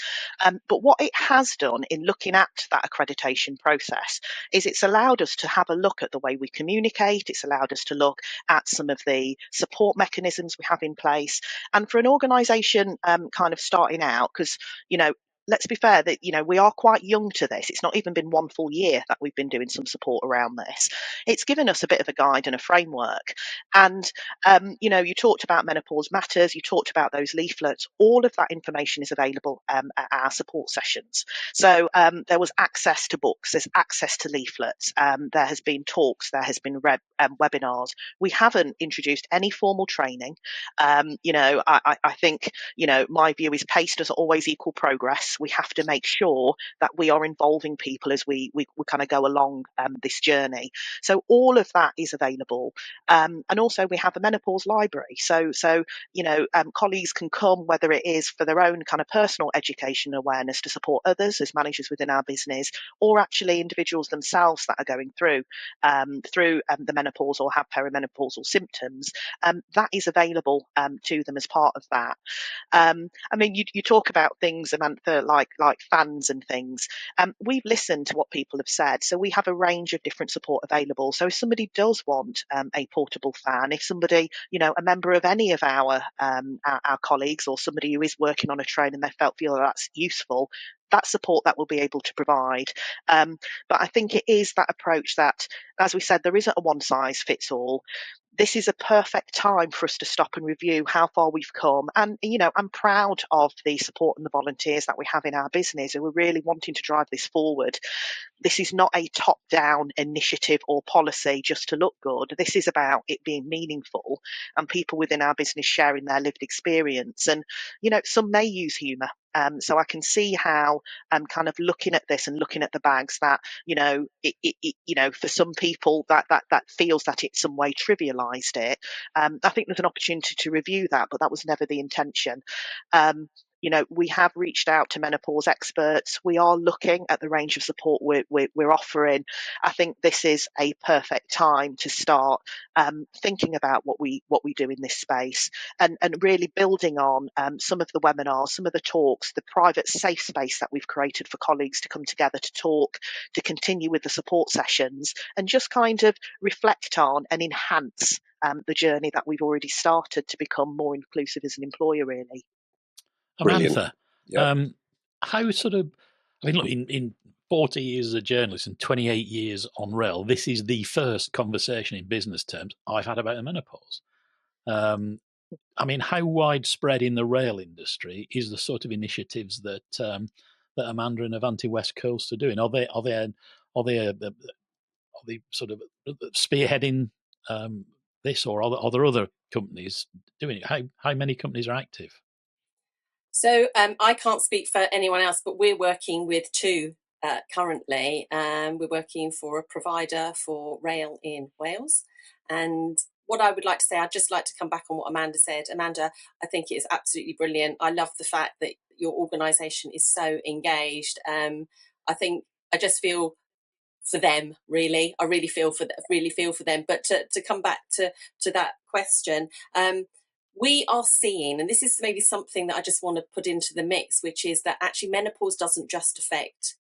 But what it has done in looking at that accreditation process is it's allowed us to have a look at the way we communicate. It's allowed us to look at some of the support mechanisms we have in place. And for an organisation kind of starting out, because, you know, let's be fair that, you know, we are quite young to this. It's not even been one full year that we've been doing some support around this. It's given us a bit of a guide and a framework. And, you know, you talked about Menopause Matters, you talked about those leaflets. All of that information is available at our support sessions. So there was access to books, there's access to leaflets, there has been talks, there has been webinars. We haven't introduced any formal training. You know, I think, you know, my view is pace doesn't always equal progress. We have to make sure that we are involving people as we kind of go along this journey. So all of that is available. And also we have a menopause library. So you know, colleagues can come, whether it is for their own kind of personal education and awareness to support others as managers within our business, or actually individuals themselves that are going through the menopause or have perimenopausal symptoms. That is available to them as part of that. I mean, you talk about things, Amantha, like fans and things. We've listened to what people have said, so we have a range of different support available. So if somebody does want a portable fan, if somebody, you know, a member of any of our colleagues, or somebody who is working on a train and they feel that's useful, that support that we'll be able to provide. But I think it is that approach that, as we said, there isn't a one size fits all. this is a perfect time for us to stop and review how far we've come. And, I'm proud of the support and the volunteers that we have in our business who are really wanting to drive this forward. This is not a top-down initiative or policy just to look good. This is about it being meaningful and people within our business sharing their lived experience. And, some may use humour. So I can see how kind of looking at this and looking at the bags that, for some people that feels that it some way trivialised it. I think there's an opportunity to review that, but that was never the intention. We have reached out to menopause experts. We are looking at the range of support we're offering. I think this is a perfect time to start thinking about what we do in this space, and really building on some of the webinars, some of the talks, the private safe space that we've created for colleagues to come together to talk, to continue with the support sessions, and just kind of reflect on and enhance the journey that we've already started to become more inclusive as an employer, really. Amantha, Yeah. how sort of, I mean, look, in 40 years as a journalist and 28 years on rail, this is the first conversation in business terms I've had about the menopause. I mean, how widespread in the rail industry is the sort of initiatives that that Amanda and Avanti West Coast are doing? Are they sort of spearheading this, or are there other companies doing it? How many companies are active? So I can't speak for anyone else, but we're working with two currently. We're working for a provider for rail in Wales. And what I would like to say, I'd just like to come back on what Amanda said. Amanda, I think it is absolutely brilliant. I love the fact that your organisation is so engaged. I think I just feel for them, really. I really feel for them. But to come back to that question, we are seeing, and this is maybe something that I just want to put into the mix, which is that actually menopause doesn't just affect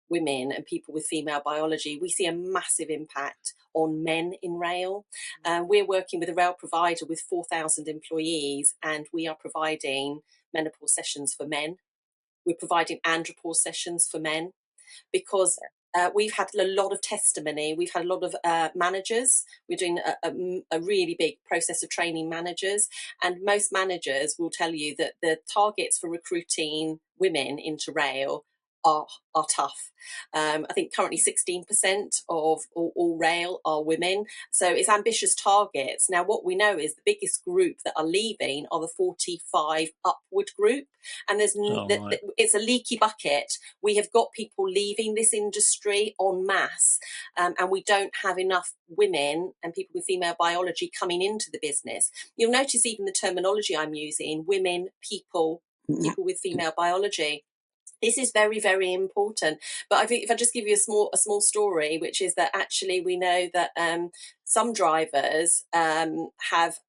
women and people with female biology. We see a massive impact on men in rail. We're working with a rail provider with 4,000 employees, and we are providing menopause sessions for men. We're providing andropause sessions for men, because we've had a lot of testimony. We've had a lot of managers. We're doing a really big process of training managers. And most managers will tell you that the targets for recruiting women into rail are tough. I think currently 16% of all rail are women. So it's ambitious targets. Now, what we know is the biggest group that are leaving are the 45 upward group. And it's a leaky bucket. We have got people leaving this industry en masse, and we don't have enough women and people with female biology coming into the business. You'll notice even the terminology I'm using: women, people with female biology. This is very, very important. But I think if I just give you a small story, which is that actually we know that some drivers have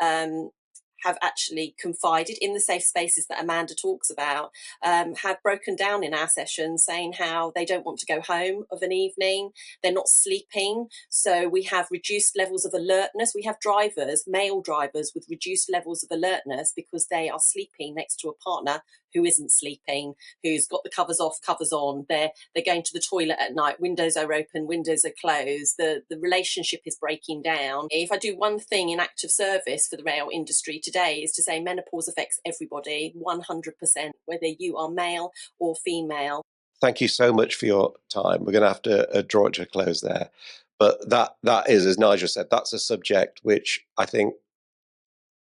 actually confided in the safe spaces that Amanda talks about, have broken down in our sessions saying how they don't want to go home of an evening, they're not sleeping. So we have reduced levels of alertness. We have drivers, male drivers, with reduced levels of alertness because they are sleeping next to a partner who isn't sleeping, who's got the covers off, covers on. They're going to the toilet at night. Windows are open, windows are closed. The relationship is breaking down. If I do one thing in active service for the rail industry today is to say menopause affects everybody 100%, whether you are male or female. Thank you so much for your time. We're going to have to draw it to a close there. But that is, as Nigel said, that's a subject which I think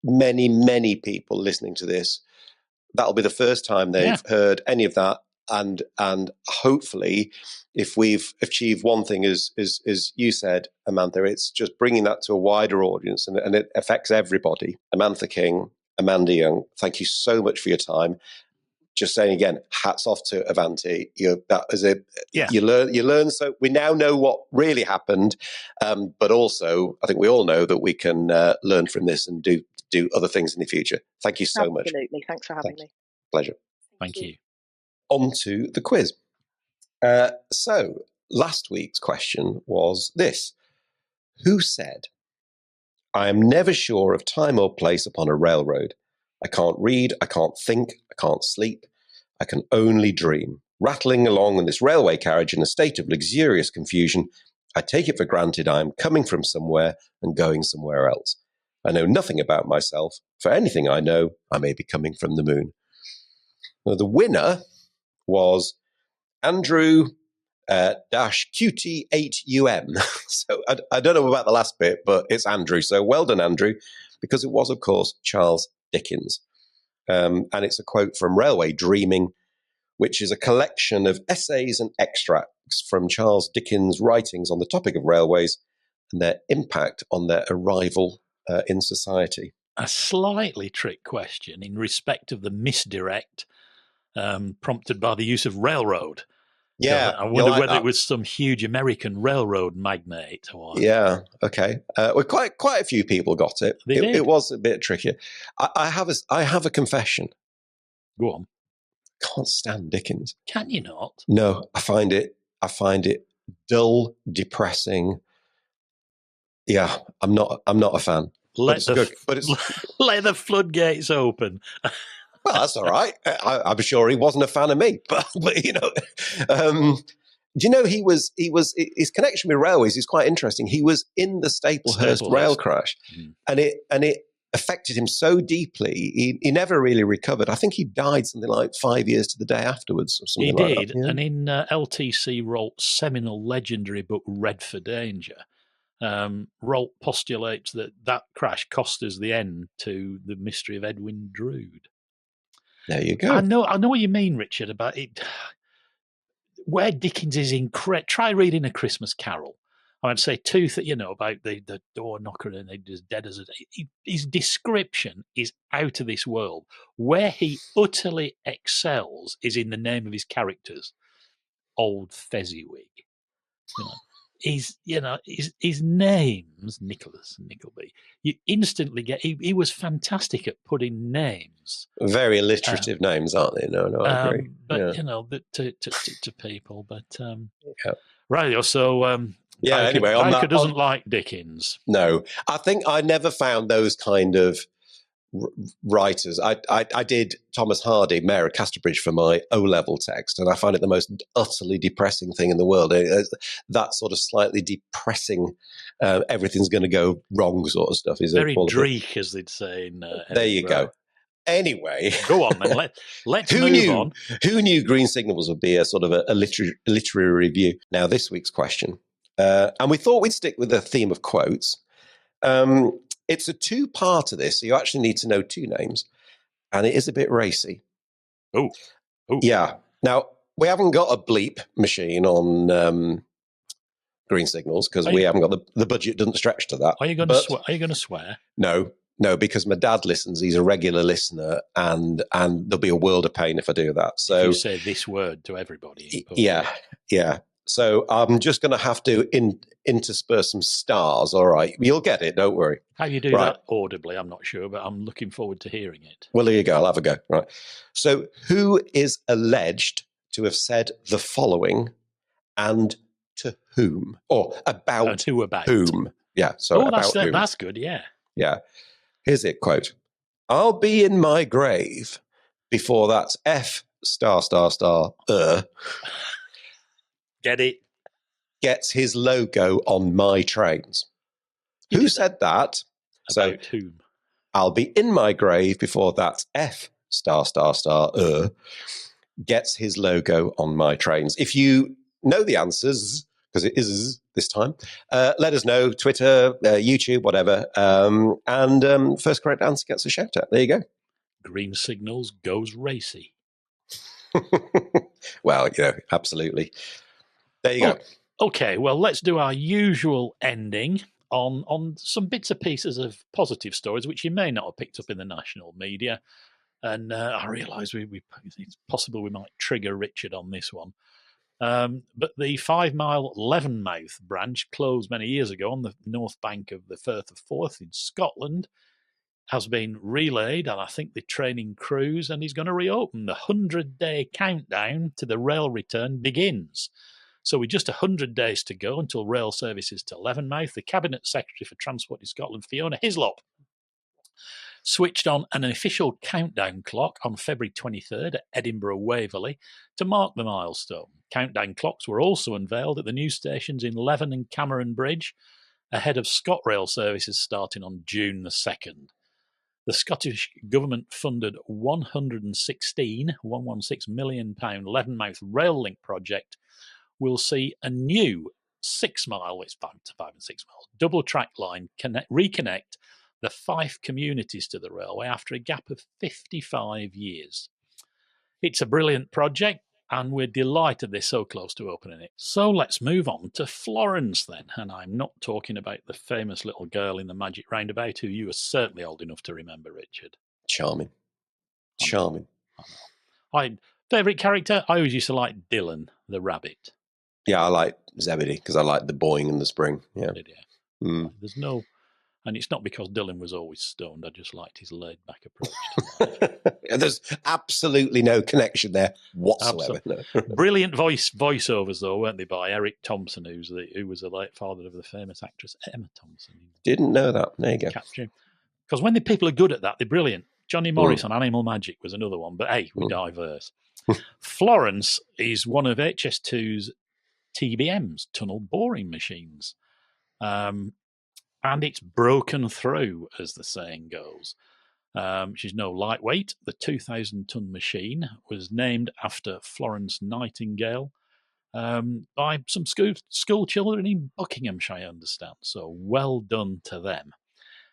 many, many people listening to this, that'll be the first time they've heard any of that. And hopefully, if we've achieved one thing, as you said, Amantha, it's just bringing that to a wider audience, and it affects everybody. Amantha King, Amanda Young, thank you so much for your time. Just saying again, hats off to Avanti. You learn. So we now know what really happened, but also I think we all know that we can learn from this and do other things in the future. Thank you so much. Absolutely. Thanks for having me. Pleasure. Thank you. On to the quiz. So last week's question was this: who said, "I am never sure of time or place upon a railroad. I can't read, I can't think, I can't sleep. I can only dream. Rattling along in this railway carriage in a state of luxurious confusion, I take it for granted I am coming from somewhere and going somewhere else. I know nothing about myself. For anything I know, I may be coming from the moon. Well, the winner was Andrew QT8UM. So I don't know about the last bit, but it's Andrew. So well done, Andrew, because it was, of course, Charles Dickens. And it's a quote from Railway Dreaming, which is a collection of essays and extracts from Charles Dickens' writings on the topic of railways and their impact on their arrival in society. A slightly trick question in respect of the misdirect prompted by the use of railroad. Yeah, I wonder like whether that. it was some huge American railroad magnate or. Yeah, okay. Well, quite a few people got it. They did. It was a bit trickier. I have a confession. Go on. Can't stand Dickens. Can you not? No, I find it dull, depressing. Yeah, I'm not a fan. Let Let the floodgates open. Well, that's all right. I'm sure he wasn't a fan of me, but you know, do you know he was his connection with railways is quite interesting. He was in the Staplehurst rail crash, and it affected him so deeply. He never really recovered. I think he died something like 5 years to the day afterwards, or something like that. He did, and in LTC Rolt's seminal legendary book Red for Danger, Rolt postulates that crash cost us the end to the mystery of Edwin Drood. There you go. I know what you mean, Richard, about it. Where Dickens is incredible. Try reading A Christmas Carol. I'd say about the door knocker and he's dead as his description is out of this world. Where he utterly excels is in the name of his characters. Old Fezziwig. His names, Nicholas and Nickleby, you instantly get. He was fantastic at putting names. Very alliterative names, aren't they? No, I agree. But to people. But right. So Anyway, Riker doesn't like Dickens. No, I think I never found those kind of writers. I did Thomas Hardy, Mayor of Casterbridge, for my O-level text, and I find it the most utterly depressing thing in the world. That sort of slightly depressing, everything's going to go wrong sort of stuff is very dreich, as they'd say. There you go. Anyway, go on, then. Let's move on. Who knew Green Signals would be a sort of a literary review? Now, this week's question, and we thought we'd stick with the theme of quotes. It's a two-parter this, so you actually need to know two names, and it is a bit racy. Oh. Yeah. Now, we haven't got a bleep machine on Green Signals because we haven't got the budget doesn't stretch to that. Are you going to swear? No, because my dad listens. He's a regular listener, and there'll be a world of pain if I do that. So if you say this word to everybody. Yeah. So I'm just going to have to intersperse some stars. All right. You'll get it. Don't worry. How you do that audibly, I'm not sure, but I'm looking forward to hearing it. Well, there you go. I'll have a go. Right. So who is alleged to have said the following and to whom? Or about whom? Yeah. So about whom. That's good. Yeah. Yeah. Here's it. Quote, I'll be in my grave before that F***. Get it? Gets his logo on my trains. Who said that? About whom? I'll be in my grave before that F*** gets his logo on my trains. If you know the answers, because it is this time, let us know. Twitter, YouTube, whatever. And first correct answer gets a shout out. There you go. Green Signals goes racy. Well, absolutely. There you go. Okay, well, let's do our usual ending on some bits and pieces of positive stories, which you may not have picked up in the national media. And I realise it's possible we might trigger Richard on this one. But the 5-mile Levenmouth branch, closed many years ago on the north bank of the Firth of Forth in Scotland, has been relayed, and I think the training crews, and is going to reopen. The 100-day countdown to the rail return begins. So with just 100 days to go until rail services to Levenmouth, the Cabinet Secretary for Transport in Scotland, Fiona Hislop, switched on an official countdown clock on February 23rd at Edinburgh Waverley to mark the milestone. Countdown clocks were also unveiled at the new stations in Leven and Cameron Bridge, ahead of ScotRail services starting on June the 2nd. The Scottish Government funded £116 million Levenmouth rail link project will see a new 6 mile, it's 5 and 6 miles, double track line reconnect the Fife communities to the railway after a gap of 55 years. It's a brilliant project, and we're delighted they're so close to opening it. So let's move on to Florence then, and I'm not talking about the famous little girl in the Magic Roundabout who you are certainly old enough to remember, Richard. Charming. Charming. I know. Favourite character? I always used to like Dylan, the rabbit. Yeah, I like Zebedee because I like the boing and the spring. Yeah. Did you? There's no... And it's not because Dylan was always stoned. I just liked his laid-back approach to life. There's absolutely no connection there whatsoever. No. Brilliant voiceovers, though, weren't they, by Eric Thompson, who was the late father of the famous actress Emma Thompson. Didn't know that. There you go. Because when the people are good at that, they're brilliant. Johnny Morris on Animal Magic was another one, but hey, we diverse. Florence is one of HS2's TBMs, tunnel boring machines. And it's broken through, as the saying goes. She's no lightweight. The 2,000-ton machine was named after Florence Nightingale by some school children in Buckinghamshire, I understand. So well done to them.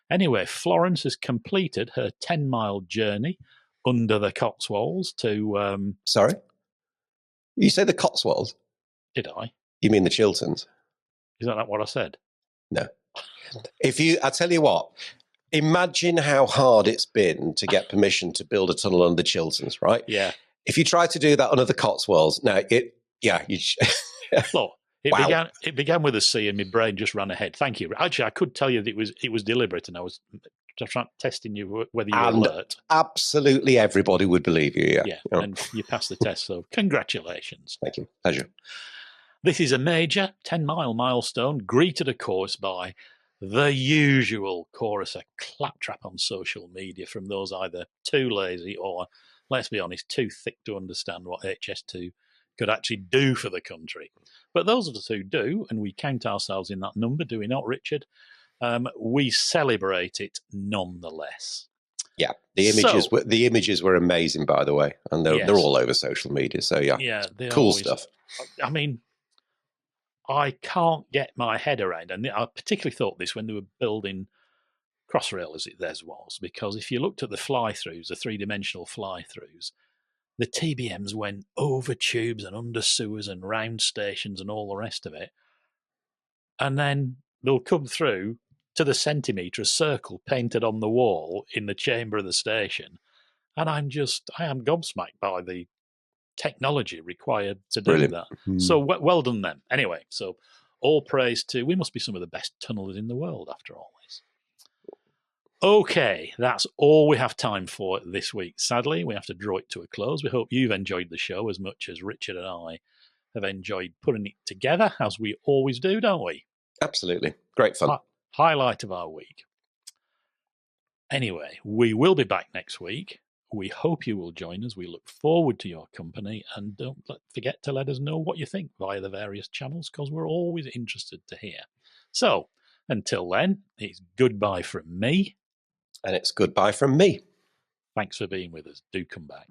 Anyway, Florence has completed her 10-mile journey under the Cotswolds to... Sorry? You say the Cotswolds? Did I? You mean the Chilterns? Is that not what I said? No. I tell you what, imagine how hard it's been to get permission to build a tunnel under the Chilterns, right? Yeah. If you try to do that under the Cotswolds, now Look, it began with a C, and my brain just ran ahead. Thank you. Actually, I could tell you that it was deliberate, and I was just testing you whether you were alert. Absolutely, everybody would believe you. Yeah, and you passed the test. So congratulations. Thank you. Pleasure. This is a major 10-mile milestone, greeted, of course, by the usual chorus of claptrap on social media from those either too lazy or, let's be honest, too thick to understand what HS2 could actually do for the country. But those of us who do, and we count ourselves in that number, do we not, Richard? We celebrate it nonetheless. Yeah, the images were amazing, by the way, and they're all over social media. So yeah, cool stuff. I mean, I can't get my head around, and I particularly thought this when they were building Crossrail as it theirs was, because if you looked at the fly-throughs, the three-dimensional fly-throughs, the TBMs went over tubes and under sewers and round stations and all the rest of it, and then they'll come through to the centimetre, a circle painted on the wall in the chamber of the station, and I am gobsmacked by the technology required to do that. So well done them. Anyway, so all praise to, we must be some of the best tunnellers in the world after all this. Okay, that's all we have time for this week. Sadly, we have to draw it to a close. We hope you've enjoyed the show as much as Richard and I have enjoyed putting it together, as we always do, don't we? Absolutely. Great fun. Highlight of our week. Anyway, we will be back next week. We hope you will join us. We look forward to your company, and don't forget to let us know what you think via the various channels, because we're always interested to hear. So, until then, it's goodbye from me. And it's goodbye from me. Thanks for being with us. Do come back.